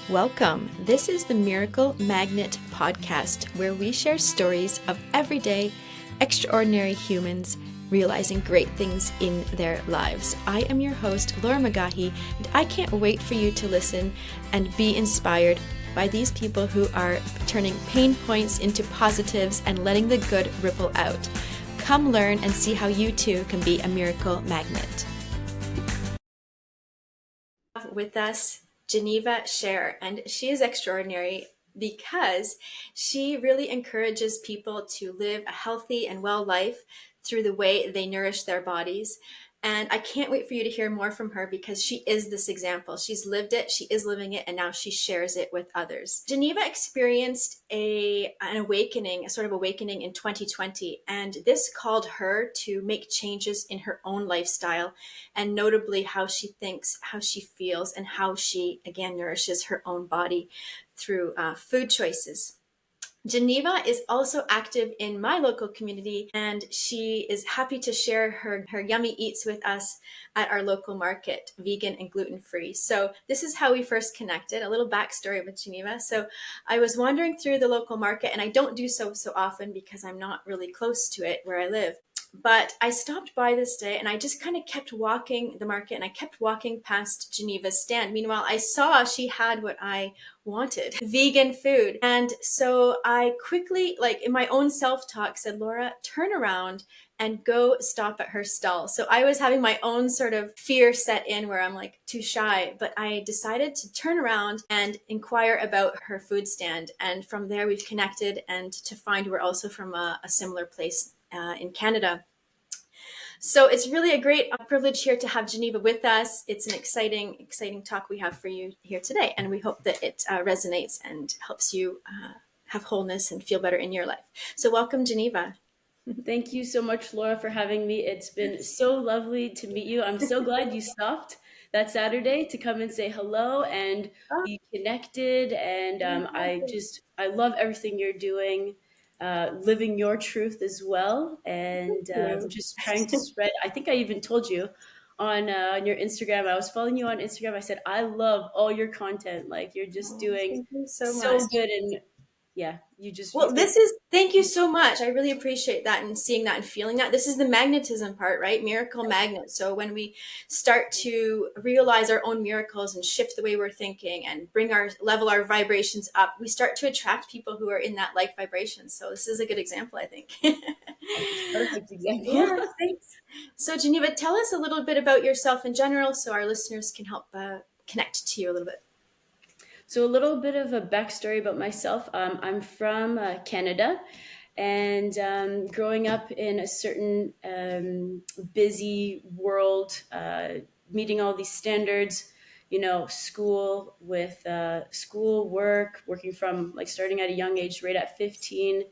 Welcome. This is the Miracle Magnet podcast, where we share stories of everyday, extraordinary humans realizing great things in their lives. I am your host, Laura Magahi, and I can't wait for you to listen and be inspired by these people who are turning pain points into positives and letting the good ripple out. Come learn and see how you too can be a miracle magnet. With us, Geneva Schaer, and she is extraordinary because she really encourages people to live a healthy and well life through the way they nourish their bodies. And I can't wait for you to hear more from her because she is this example. She's lived it, she is living it, and now she shares it with others. Geneva experienced an awakening, a sort of awakening in 2020, and this called her to make changes in her own lifestyle, and notably how she thinks, how she feels, and how she, again, nourishes her own body through food choices. Geneva is also active in my local community, and she is happy to share her yummy eats with us at our local market, vegan and gluten-free. So this is how we first connected, a little backstory with Geneva. So I was wandering through the local market, and I don't do so often because I'm not really close to it where I live. But I stopped by this day and I just kind of kept walking the market, and I kept walking past Geneva's stand. Meanwhile, I saw she had what I wanted, vegan food. And so I quickly, like in my own self-talk, said, Laura, turn around and go stop at her stall. So I was having my own sort of fear set in where I'm like too shy, but I decided to turn around and inquire about her food stand. And from there we've connected, and to find we're also from a similar place in Canada. So it's really a great privilege here to have Geneva with us. It's an exciting talk we have for you here today, and we hope that it resonates and helps you have wholeness and feel better in your life. So welcome, Geneva. Thank you so much, Laura, for having me. It's been so lovely to meet you. I'm so glad you stopped that Saturday to come and say hello and Oh, be connected. And I love everything you're doing, living your truth as well, thank and you. just trying to spread. I think I even told you on your Instagram. I was following you on Instagram. I said I love all your content. Like you're just Oh, doing thank you so so much. good, and yeah, Well, thank you so much. I really appreciate that, and seeing that and feeling that. This is the magnetism part, right? Miracle magnet. So when we start to realize our own miracles and shift the way we're thinking and level our vibrations up, we start to attract people who are in that like vibration. So this is a good example, I think. it's a perfect example. Yeah, thanks. So Geneva, tell us a little bit about yourself in general so our listeners can help connect to you a little bit. So, a little bit of a backstory about myself. I'm from Canada, and growing up in a certain busy world, meeting all these standards, school with school work, working from like starting at a young age, right at 15,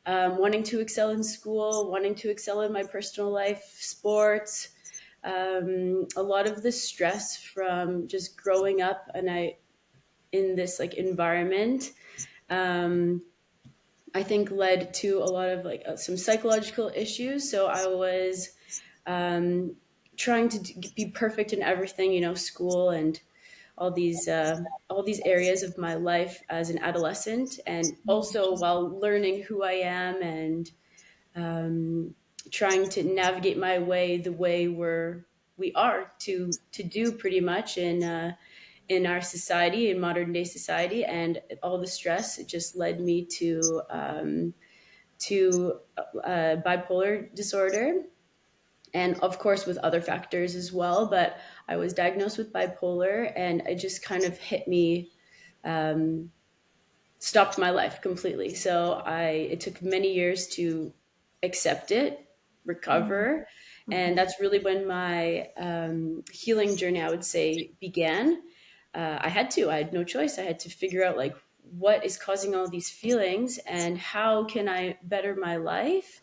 wanting to excel in school, wanting to excel in my personal life, sports. A lot of the stress from just growing up, and I in this like environment, um, I think led to a lot of like some psychological issues. So I was um, trying to be perfect in everything, school and all these areas of my life as an adolescent, and also while learning who I am and um, trying to navigate my way the way we are to do pretty much in our society, in modern day society, and all the stress, it just led me to bipolar disorder, and of course with other factors as well. But I was diagnosed with bipolar, and it just kind of hit me, um, stopped my life completely. So it took many years to accept it, recover, and Mhm. that's really when my healing journey, I would say, began. I had no choice. I had to figure out like what is causing all these feelings and how can I better my life.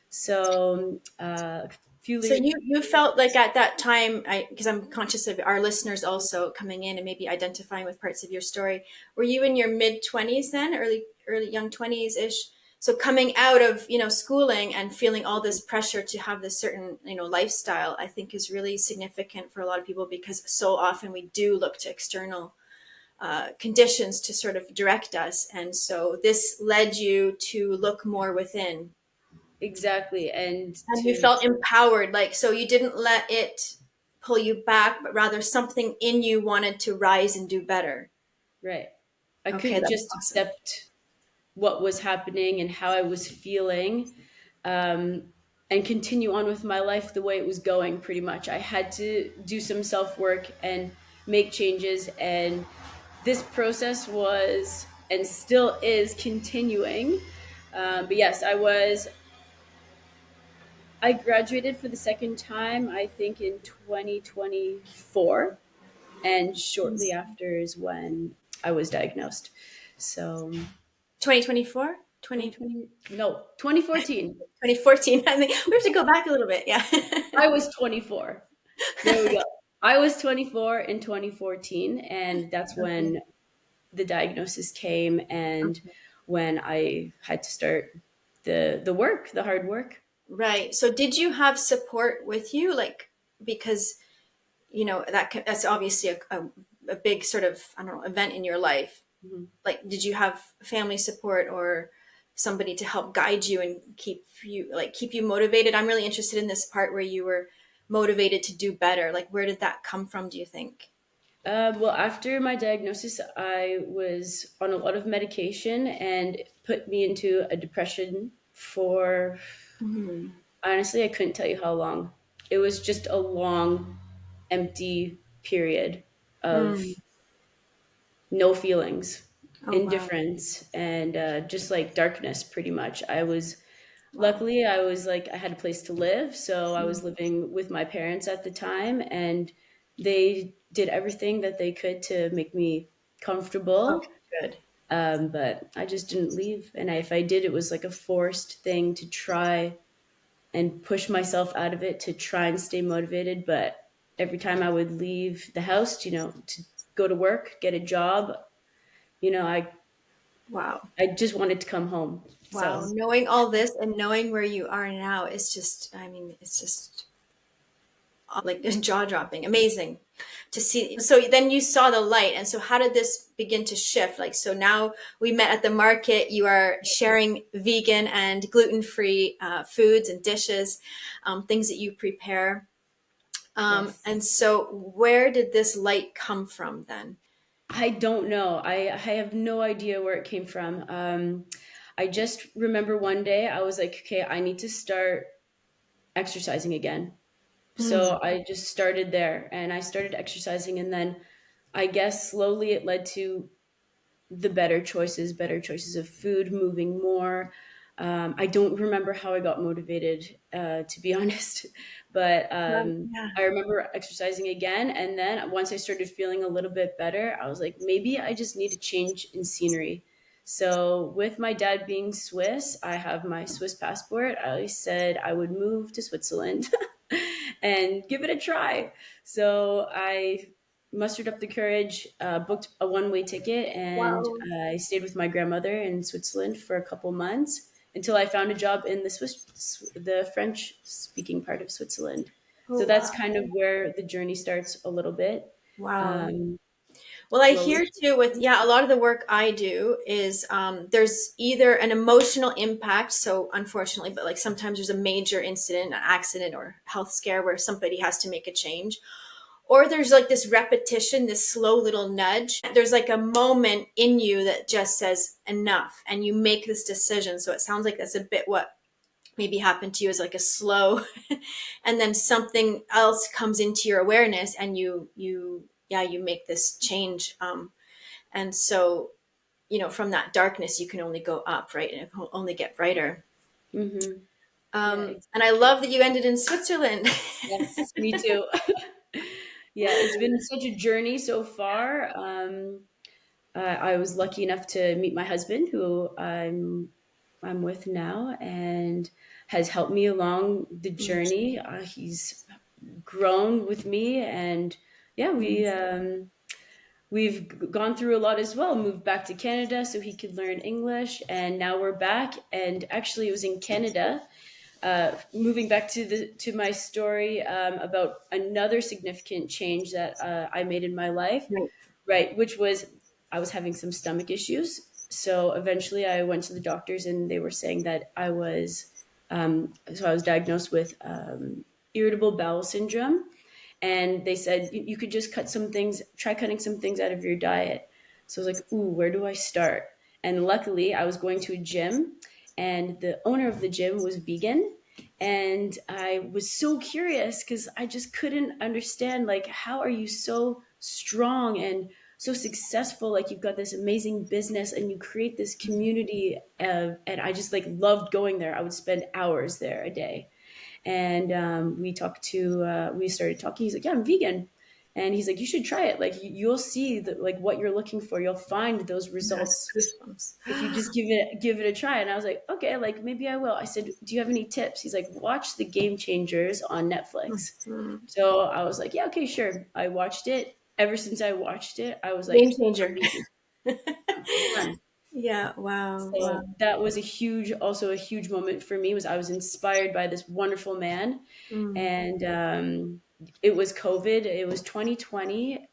So a few So years. you felt like at that time, because I'm conscious of our listeners also coming in and maybe identifying with parts of your story. Were you in your mid 20s then, early young 20s ish? So coming out of schooling and feeling all this pressure to have this certain lifestyle, I think is really significant for a lot of people because so often we do look to external conditions to sort of direct us. And so this led you to look more within. Exactly. And And you to felt empowered, like, so you didn't let it pull you back, but rather something in you wanted to rise and do better. right. I Okay, couldn't that's just awesome. accept what was happening and how I was feeling, and continue on with my life the way it was going, pretty much. I had to do some self work and make changes. And this process was and still is continuing. But yes, I graduated for the second time, I think, in 2024. And shortly after is when I was diagnosed. So 2024, 2020, no, 2014. 2014. I think we have to go back a little bit. Yeah. I was 24. There we go. I was 24 in 2014, and that's Okay. when the diagnosis came and when I had to start the work, the hard work. Right. So did you have support with you? Like, because, that's obviously a big sort of, I don't know, event in your life. Mhm. Like, did you have family support or somebody to help guide you and keep you motivated? I'm really interested in this part where you were motivated to do better. Like, where did that come from, do you think? Well, after my diagnosis, I was on a lot of medication and it put me into a depression for, Mm. honestly, I couldn't tell you how long. It was just a long, empty period of Mm. no feelings, Oh, wow. indifference, and just like darkness, pretty much. Wow. Luckily, I was like, I had a place to live. So I Mm. was living with my parents at the time, and they did everything that they could to make me Okay, comfortable. good. But I just didn't leave. And if I did, it was like a forced thing to try and push myself out of it to try and stay motivated. But every time I would leave the house, to go to work, get a job, you know, I Wow. I just wanted to come home. Wow. So Knowing all this and knowing where you are now is just, I mean, it's just like jaw dropping, amazing to see. So then you saw the light. And so how did this begin to shift? Like, so now we met at the market, you are sharing vegan and gluten-free foods and dishes, things that you prepare. yes. And so where did this light come from then? I don't know. I have no idea where it came from. I just remember one day I was like, okay, I need to start exercising again. Mm. So I just started there and I started exercising. And then I guess slowly it led to the better choices of food, moving more. I don't remember how I got motivated, to be honest, but Yeah. I remember exercising again. And then once I started feeling a little bit better, I was like, maybe I just need a change in scenery. So, with my dad being Swiss, I have my Swiss passport. I said I would move to Switzerland and give it a try. So, I mustered up the courage, booked a one-way ticket, and Wow. I stayed with my grandmother in Switzerland for a couple months until I found a job in the French-speaking part of Switzerland. Oh, So that's wow. kind of where the journey starts a little bit. Wow. Um, Well, I slowly. hear too with, yeah, a lot of the work I do is there's either an emotional impact. So unfortunately, but like sometimes there's a major incident, an accident or health scare where somebody has to make a change. Or there's like this repetition, this slow little nudge. There's like a moment in you that just says enough and you make this decision. So it sounds like that's a bit what maybe happened to you as like a slow and then something else comes into your awareness and you make this change. And so, from that darkness, you can only go up, right? And it can only get brighter. Hmm. Yeah, And I exactly. love that you ended in Switzerland. Yes, me too. Yeah, it's been such a journey so far. I was lucky enough to meet my husband, who I'm with now, and has helped me along the journey. He's grown with me, and yeah, we've gone through a lot as well. Moved back to Canada so he could learn English, and now we're back. And actually, it was in Canada. Moving back to my story, about another significant change that I made in my life, Right. right? Which was I was having some stomach issues. So eventually I went to the doctors and they were saying that so I was diagnosed with irritable bowel syndrome. And they said, you could just try cutting some things out of your diet. So I was like, ooh, where do I start? And luckily I was going to a gym and the owner of the gym was vegan. And I was so curious because I just couldn't understand, like, how are you so strong and so successful? Like, you've got this amazing business and you create this community. And I just like loved going there. I would spend hours there a day. And we started talking. He's like, yeah, I'm vegan. And he's like, you should try it. Like, you'll see that, like, what you're looking for. You'll find those Yes, results goosebumps. if you just give it a try. And I was like, okay, like maybe I will. I said, do you have any tips? He's like, watch The Game Changers on Netflix. Mhm. So I was like, yeah, okay, sure. I watched it. Ever since I watched it, I was Game like, I'm changer. vegan. I'm done. Yeah, wow, wow. So that was also a huge moment for me. Was I was inspired by this wonderful man, Mm, and it was COVID. It was 2020.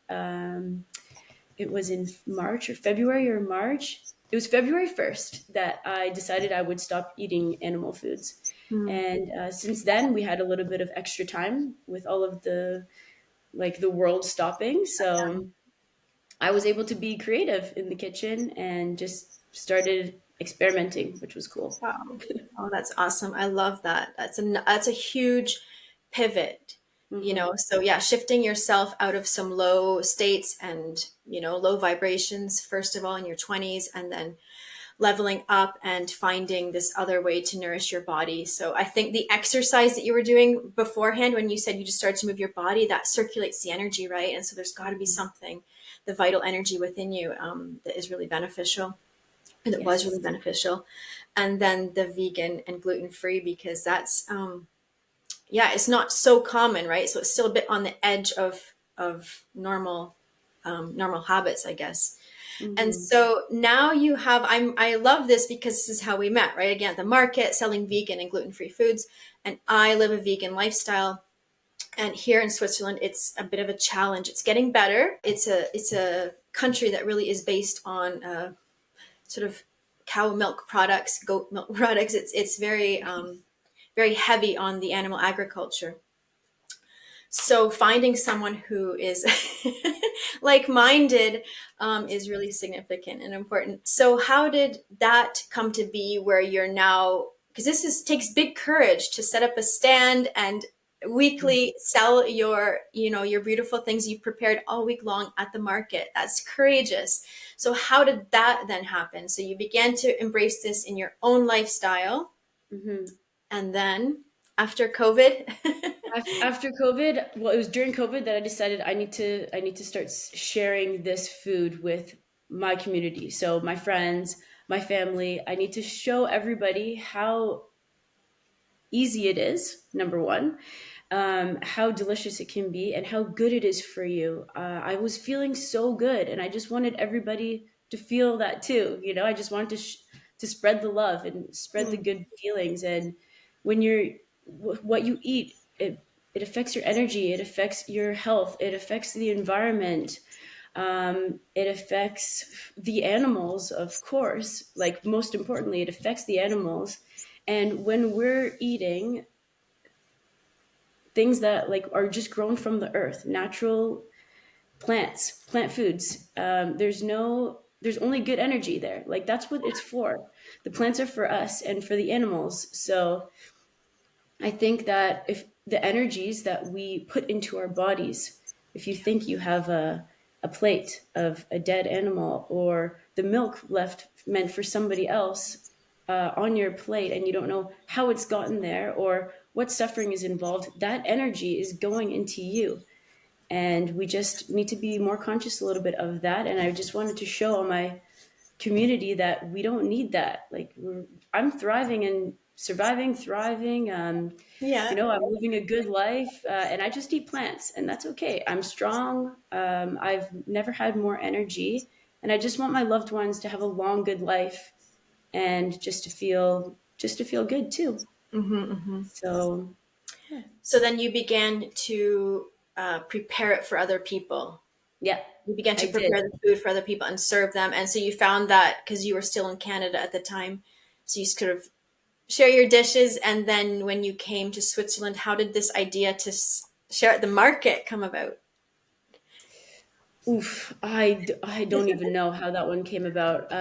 It was in March or February or March. It was February 1st that I decided I would stop eating animal foods. mm. And since then, we had a little bit of extra time with all of the world stopping. So I was able to be creative in the kitchen and just started experimenting, which was cool. Wow. Oh, that's awesome. I love that. That's a huge pivot, Hmm. So yeah, shifting yourself out of some low states and, low vibrations, first of all, in your 20s, and then leveling up and finding this other way to nourish your body. So I think the exercise that you were doing beforehand, when you said you just started to move your body, that circulates the energy, right? And so there's got to be something, the vital energy within you, that is really beneficial. And it was really Yes. beneficial. And then the vegan and gluten free, because that's yeah, it's not so common, right? So it's still a bit on the edge of normal habits, I guess. And Hmm. so now you have, I love this because this is how we met, right? Again, at the market selling vegan and gluten free foods, and I live a vegan lifestyle. And here in Switzerland, it's a bit of a challenge. It's getting better. It's a country that really is based on sort of cow milk products, goat milk products. It's very heavy on the animal agriculture. So finding someone who is like-minded is really significant and important. So how did that come to be where you're now? Because takes big courage to set up a stand and weekly sell your beautiful things you've prepared all week long at the market. That's courageous. So how did that then happen? So you began to embrace this in your own lifestyle, Hmm. and then after COVID. After COVID, well, it was during COVID that I decided I need to start sharing this food with my community. So my friends, my family. I need to show everybody how easy it is, number one, how delicious it can be, and how good it is for you. I was feeling so good, and I just wanted everybody to feel that too. I just wanted to spread the love and spread the Hmm. good feelings. And when what you eat, it affects your energy, it affects your health, it affects the environment. It affects the animals, of course. Like, most importantly, it affects the animals. And when we're eating things that like are just grown from the earth, natural plant foods, there's only good energy there. Like, that's what it's for. The plants are for us and for the animals. So I think that if the energies that we put into our bodies, if you think you have a plate of a dead animal, or the milk left meant for somebody else on your plate, and you don't know how it's gotten there or what suffering is involved, that energy is going into you. And we just need to be more conscious a little bit of that. And I just wanted to show all my community that we don't need that. Like, I'm thriving and surviving, thriving. Yeah. I'm living a good life, and I just eat plants, and that's okay. I'm strong. I've never had more energy, and I just want my loved ones to have a long, good life, and just to feel good too. So yeah, So then you began to prepare it for other people. yeah. You began to I did. prepare the food for other people and serve them. And so you found that because you were still in Canada at the time, so you could have share your dishes. And then when you came to Switzerland, how did this idea to share at the market come about? Oof, I don't even know how that one came about.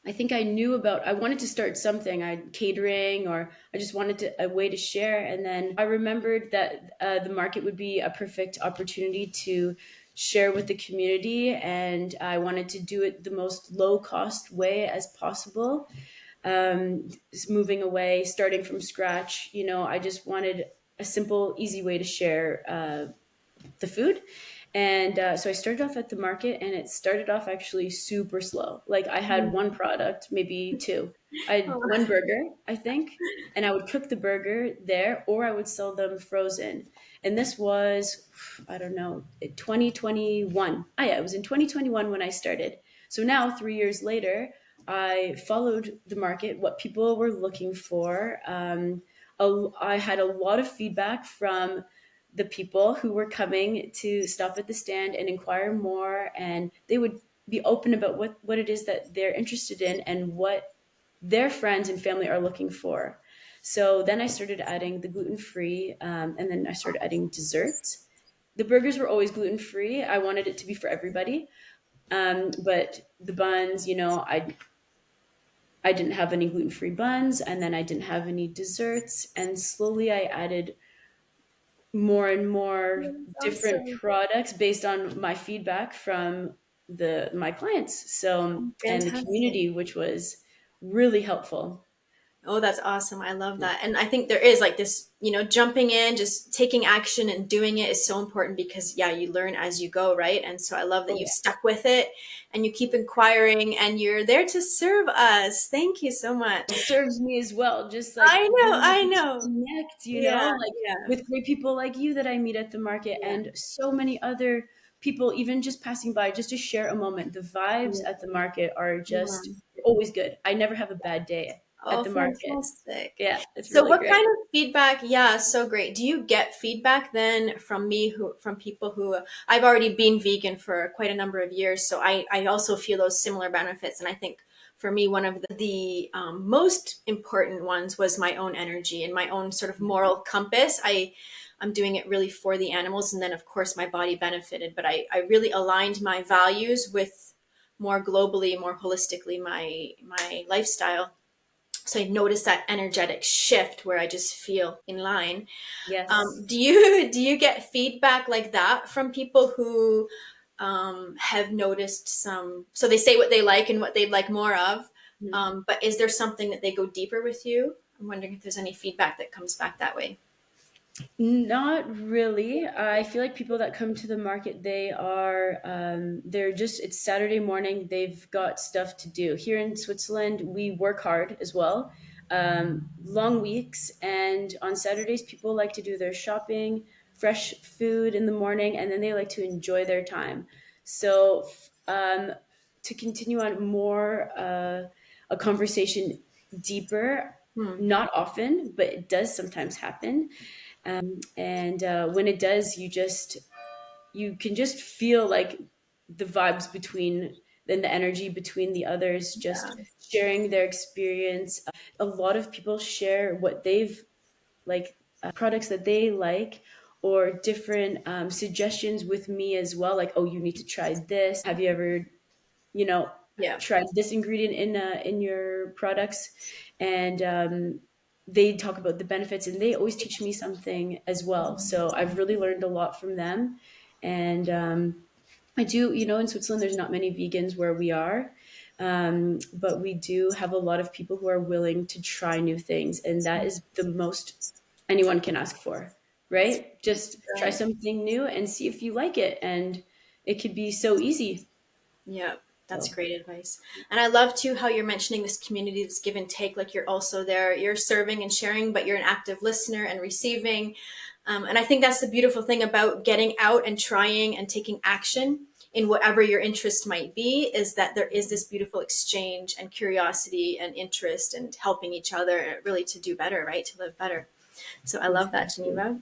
I think I knew about, I wanted to start something, I catering, or I just wanted a way to share. And then I remembered that the market would be a perfect opportunity to share with the community. And I wanted to do it the most low cost way as possible. Moving away, starting from scratch, I just wanted a simple, easy way to share the food. And so I started off at the market, and it started off actually super slow. Like I had one product, maybe two. I had Oh, one burger, I think, and I would cook the burger there, or I would sell them frozen. And this was, I don't know, 2021. Ah, yeah, it was in 2021 when I started. So now, 3 years later, I followed the market, what people were looking for. I had a lot of feedback from the people who were coming to stop at the stand and inquire more, and they would be open about what it is that they're interested in and what their friends and family are looking for. So then I started adding the gluten free, and then I started adding desserts. The burgers were always gluten free. I wanted it to be for everybody, but the buns, I didn't have any gluten free buns, and then I didn't have any desserts, and slowly I added more and more that's different awesome. products based on my feedback from the my clients, so and the Fantastic. community, which was really helpful. Oh, that's awesome. I love Yeah. that. And I think there is like this, jumping in, just taking action and doing it is so important because, yeah, you learn as you go, right? And so I love that Oh you've yeah, stuck with it and you keep inquiring and you're there to serve us. Thank you so much. it serves me as well, just like I know, being I able to know. connect, Yeah, like yeah, with great people like you that I meet at the market, yeah, and so many other people, even just passing by, just to share a moment. The vibes yeah. at the market are Yeah. just always good. I never have a bad day at Oh, the market. fantastic. Yeah, it's So really what great. kind of feedback? Yeah, so great. Do you get feedback then from people who I've already been vegan for quite a number of years, so I also feel those similar benefits. And I think for me, one of the most important ones was my own energy and my own sort of moral compass. I'm doing it really for the animals, and then of course my body benefited, but I really aligned my values with more globally, more holistically my lifestyle. So I notice that energetic shift where I just feel in line. Yes. Do you get feedback like that from people who have noticed some? So they say what they like and what they'd like more of, Mhm. but is there something that they go deeper with you? I'm wondering if there's any feedback that comes back that way. Not really. I feel like people that come to the market, they're just, it's Saturday morning, they've got stuff to do. Here in Switzerland, we work hard as well. Long weeks, and on Saturdays, people like to do their shopping, fresh food in the morning, and then they like to enjoy their time. So, to continue on more a conversation deeper, Hmm. not often, but it does sometimes happen. And when it does, you can just feel like the vibes between, then the energy between the others, just Yeah. sharing their experience. A lot of people share what they've like, products that they like, or different suggestions with me as well, like, oh, you need to try this, have you ever, you know Yeah. tried this ingredient in your products. And they talk about the benefits, and they always teach me something as well, so I've really learned a lot from them. And I do, in Switzerland there's not many vegans where we are, but we do have a lot of people who are willing to try new things, and that is the most anyone can ask for, That's right? Just try right. something new and see if you like it, and it could be so easy. Yeah, that's So great advice. And I love too how you're mentioning this community, this give and take. Like you're also there, you're serving and sharing, but you're an active listener and receiving. And I think that's the beautiful thing about getting out and trying and taking action in whatever your interest might be, is that there is this beautiful exchange and curiosity and interest and helping each other really to do better, right? To live better. So I love that, exactly. Geneva.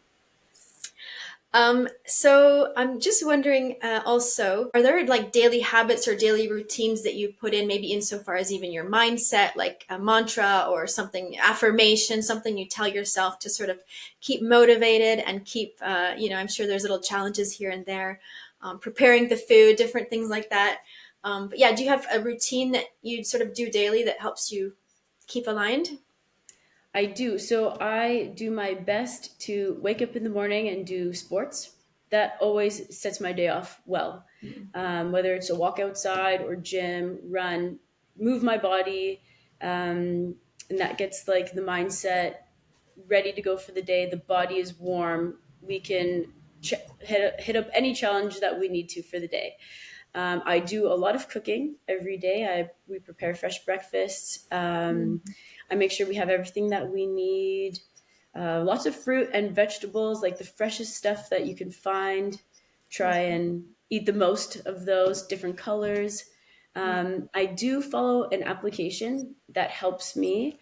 So I'm just wondering, also, are there like daily habits or daily routines that you put in, maybe insofar as even your mindset, like a mantra or something, affirmation, something you tell yourself to sort of keep motivated and keep, I'm sure there's little challenges here and there, preparing the food, different things like that. But yeah, do you have a routine that you sort of do daily that helps you keep aligned? I do. So I do my best to wake up in the morning and do sports. That always sets my day off well. Whether it's a walk outside or gym, run, move my body, and that gets like the mindset ready to go for the day. The body is warm. We can hit up any challenge that we need to for the day. I do a lot of cooking every day. We prepare fresh breakfasts. I make sure we have everything that we need. Lots of fruit and vegetables, like the freshest stuff that you can find. Try and eat the most of those different colors. I do follow an application that helps me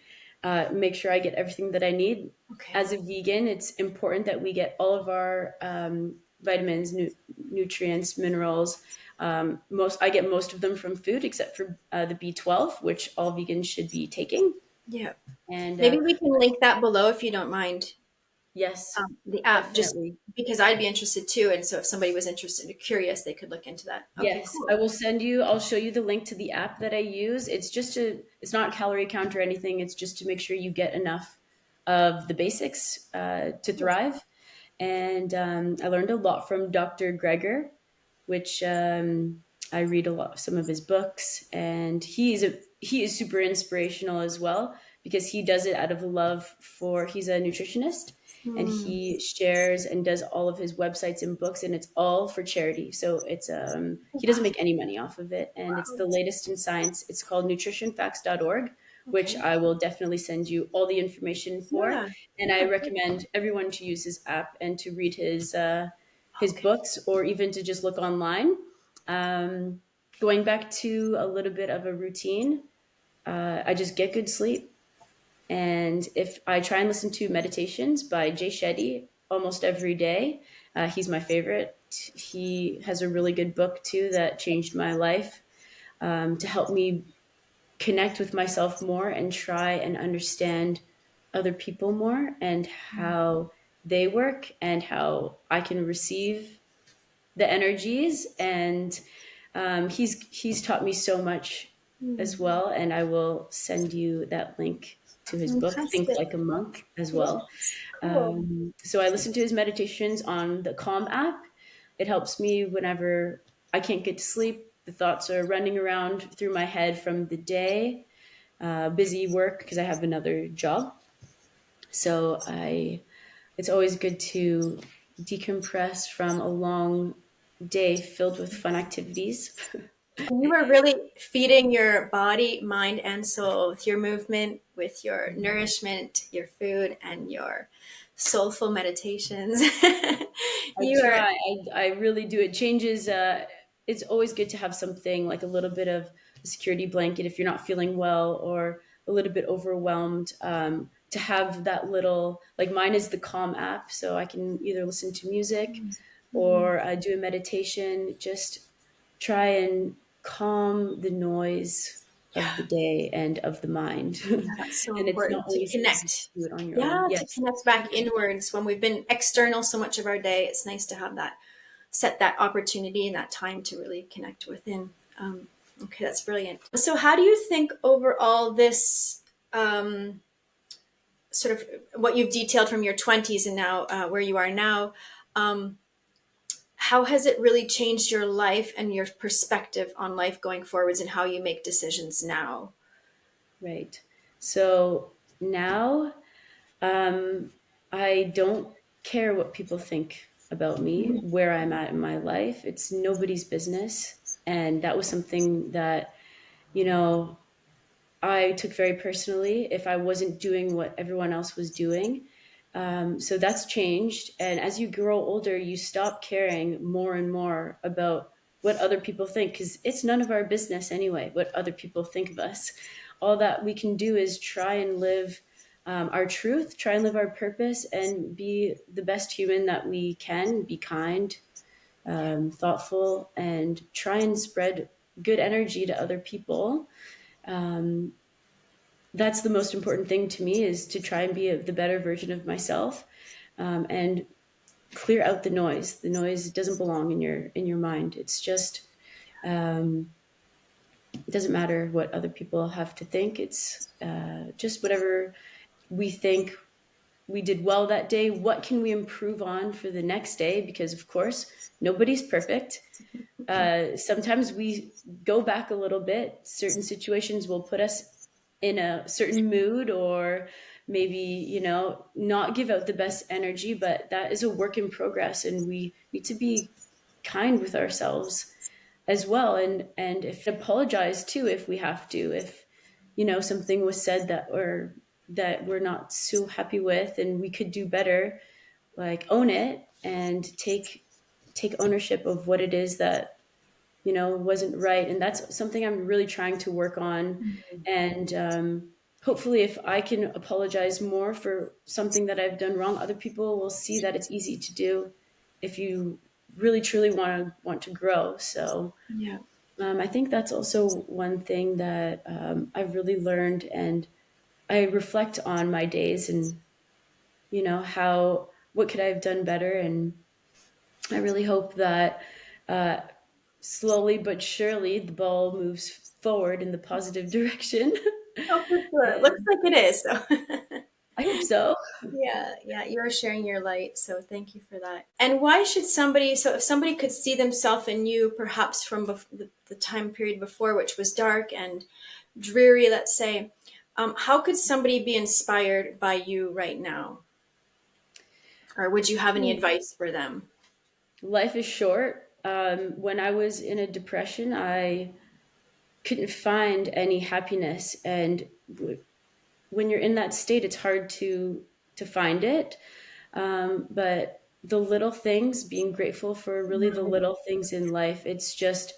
make sure I get everything that I need. Okay. As a vegan, it's important that we get all of our vitamins, nutrients, minerals. Most I get most of them from food, except for the B12, which all vegans should be taking. Yeah. And Maybe we can link that below if you don't mind. yes, The app, just definitely. because I'd be interested too. And so if somebody was interested or curious, they could look into that. Okay, Yes, I cool. will send you. I'll show you the link to the app that I use. It's just to. It's not a calorie count or anything. It's just to make sure you get enough of the basics to thrive. And I learned a lot from Dr. Greger, which I read a lot some of his books, and he is super inspirational as well because he does it out of love for. He's a nutritionist, and Hmm. he shares and does all of his websites and books, and it's all for charity. So it's he doesn't Wow. make any money off of it, and it's Wow. the latest in science. It's called nutritionfacts.org, which Okay. I will definitely send you all the information for. Yeah. And I Yeah. recommend everyone to use his app and to read his Okay. books, or even to just look online. Um, Going back to a little bit of a routine, I just get good sleep. And if I try and listen to meditations by Jay Shetty almost every day, he's my favorite. He has a really good book too that changed my life to help me connect with myself more and try and understand other people more and how they work and how I can receive the energies. And he's taught me so much as Hmm. well. And I will send you that link to his book, Think Fantastic. Like a Monk, as well. Yes. Cool. So I listen to his meditations on the Calm app. It helps me whenever I can't get to sleep. The thoughts are running around through my head from the day, busy work because I have another job. So I it's always good to decompress from a long day filled with fun activities. You are really feeding your body, mind, and soul with your movement, with your nourishment, your food, and your soulful meditations. I You are, try. I really do. It changes. It's always good to have something like a little bit of a security blanket if you're not feeling well or a little bit overwhelmed. To have that little, like mine is the Calm app, so I can either listen to music or do a meditation. Just try and calm the noise yeah, of the day and of the mind. yeah, that's so And it's not important to always easy to connect. do it on your own. Yeah, to Yes. connect back inwards when we've been external so much of our day. It's nice to have that, set that opportunity and that time to really connect within. Okay, that's brilliant. So, how do you think overall this, sort of what you've detailed from your 20s and now where you are now, um, how has it really changed your life and your perspective on life going forwards and how you make decisions now? Right. So now I don't care what people think about me, where I'm at in my life. It's nobody's business. And that was something that, you know, I took very personally if I wasn't doing what everyone else was doing. So that's changed. And as you grow older, you stop caring more and more about what other people think because it's none of our business anyway, what other people think of us. All that we can do is try and live our truth, try and live our purpose, and be the best human that we can. Be kind, thoughtful, and try and spread good energy to other people. Um, that's the most important thing to me, is to try and be the better version of myself, and clear out the noise. The noise doesn't belong in your mind. It's just um, it doesn't matter what other people have to think. It's just whatever we think we did well that day. What can we improve on for the next day? Because of course nobody's perfect. Sometimes we go back a little bit. Certain situations will put us in a certain mood, or maybe, not give out the best energy, but that is a work in progress, and we need to be kind with ourselves as well. And if apologize too, if we have to, if something was said that, or that we're not so happy with and we could do better, like own it and take ownership of what it is that wasn't right. And that's something I'm really trying to work on. And hopefully, if I can apologize more for something that I've done wrong, other people will see that it's easy to do if you really truly want to grow. So Yeah. I think that's also one thing that I've really learned, and I reflect on my days, and how, what could I have done better. And I really hope that uh, slowly but surely the ball moves forward in the positive direction. Oh, for sure. It looks And like it is. So. I hope so. Yeah, yeah, you're sharing your light, so thank you for that. And why should somebody, so if somebody could see themselves in you, perhaps from the time period before, which was dark and dreary, let's say, how could somebody be inspired by you right now? Or would you have any advice for them? Life is short. When I was in a depression, I couldn't find any happiness, and when you're in that state, it's hard to find it. But the little things, being grateful for really the little things in life, it's just,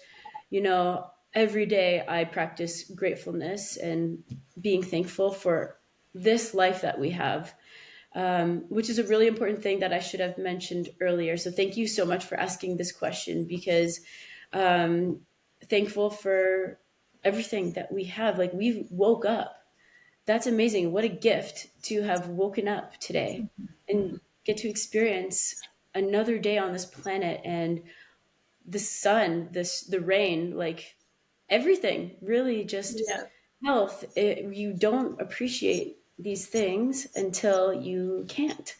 every day I practice gratefulness and being thankful for this life that we have, which is a really important thing that I should have mentioned earlier. So thank you so much for asking this question, because um, thankful for everything that we have. Like, we woke up. That's amazing. What a gift to have woken up today and get to experience another day on this planet, and the sun, the rain, like everything, really just Yeah, health. You don't appreciate these things until you can't.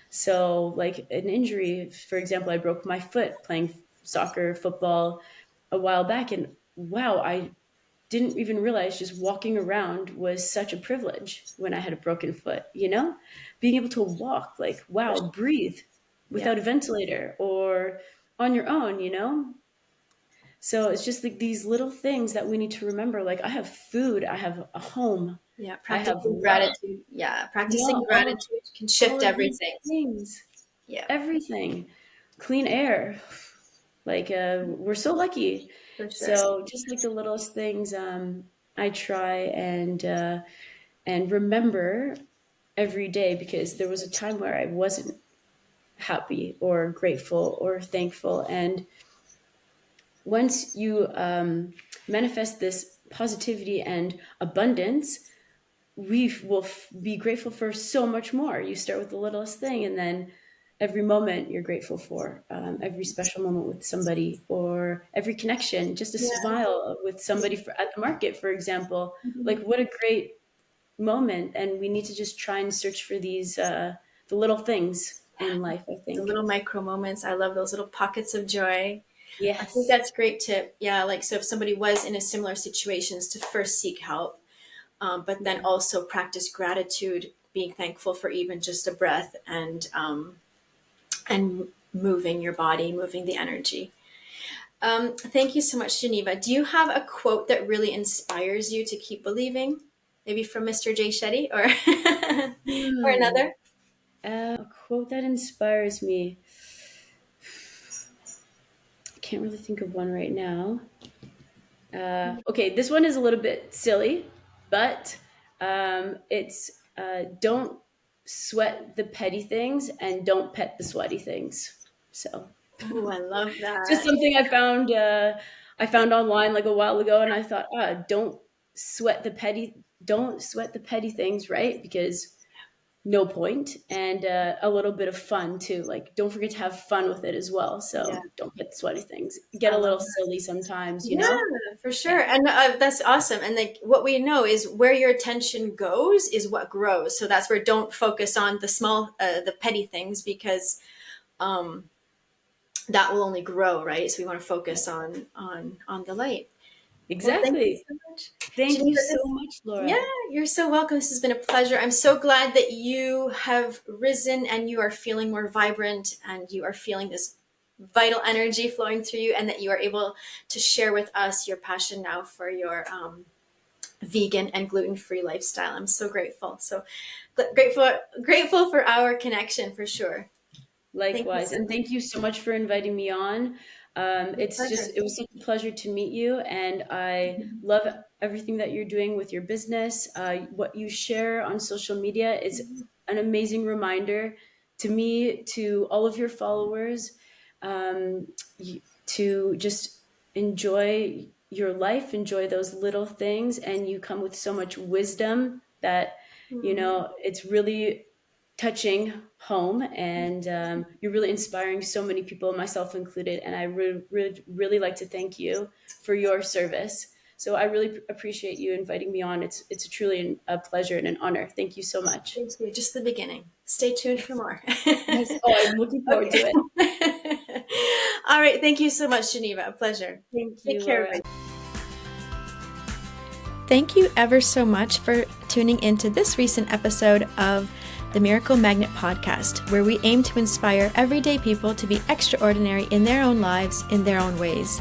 So, like an injury, for example, I broke my foot playing soccer, football a while back, and wow, I didn't even realize just walking around was such a privilege when I had a broken foot, Being able to walk, like, for wow, sure. breathe Yeah, without a ventilator or on your own. So it's just like these little things that we need to remember. Like, I have food, I have a home, yeah. I have Practicing love, gratitude. Yeah, practicing all of gratitude can all shift of these everything. things, Yeah, everything, clean air. Like, we're so lucky. for sure. So just like the littlest things, I try and remember every day, because there was a time where I wasn't happy or grateful or thankful. And once you manifest this positivity and abundance, we will be grateful for so much more. You start with the littlest thing, and then every moment you're grateful for, every special moment with somebody, or every connection, just a Yeah. smile with somebody at the market, for example. Like, what a great moment. And we need to just try and search for these, the little things in life, I The think. little micro moments. I love those little pockets of joy. I think Yes. that's great tip. Yeah, like so if somebody was in a similar situations to first seek help, but then also practice gratitude, being thankful for even just a breath and moving your body, moving the energy. Thank you so much, Geneva. Do you have a quote that really inspires you to keep believing? Maybe from Mr. Jay Shetty or or Hmm. another? A quote that inspires me. I can't really think of one right now. Okay, this one is a little bit silly, but it's don't sweat the petty things and don't pet the sweaty things. So Oh, I love just that. something I found online like a while ago, and I thought, don't sweat the petty things, right? Because no point, and a little bit of fun too. Like, don't forget to have fun with it as well. Yeah, So don't get the sweaty things. I Get a love little that. silly sometimes, you know? Yeah, for sure. Yeah, And that's awesome. And like what we know is where your attention goes is what grows. So that's where don't focus on the small, the petty things because um, that will only grow, right? So we want to yeah, focus on the light. Well, thank you exactly. so much, Thank you Geneva. so much, Yeah, Laura. you're so welcome. This has been a pleasure. I'm so glad that you have risen and you are feeling more vibrant and you are feeling this vital energy flowing through you, and that you are able to share with us your passion now for your vegan and gluten-free lifestyle. I'm so grateful. So grateful for our connection for sure. Thank you Likewise, so and much. thank you so much for inviting me on. My pleasure. It was such a pleasure to meet you, and I love everything that you're doing with your business. What you share on social media is an amazing reminder to me, to all of your followers, to just enjoy your life, enjoy those little things, and you come with so much wisdom that, Mm, it's really touching home, and you're really inspiring so many people, myself included, and I really like to thank you for your service. So I really appreciate you inviting me on. It's truly a pleasure and an honor. Thank you so much. thank you. Just the beginning. Stay tuned for Yes. more. Yes. Oh, I'm looking forward to Okay. it. All right. Thank you so much, Geneva. A pleasure. Thank Take you, care, Laura. everybody. Thank you ever so much for tuning into this recent episode of the Miracle Magnet podcast, where we aim to inspire everyday people to be extraordinary in their own lives in their own ways.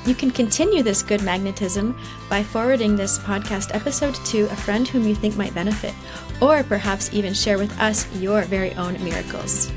You can continue this good magnetism by forwarding this podcast episode to a friend whom you think might benefit, or perhaps even share with us your very own miracles.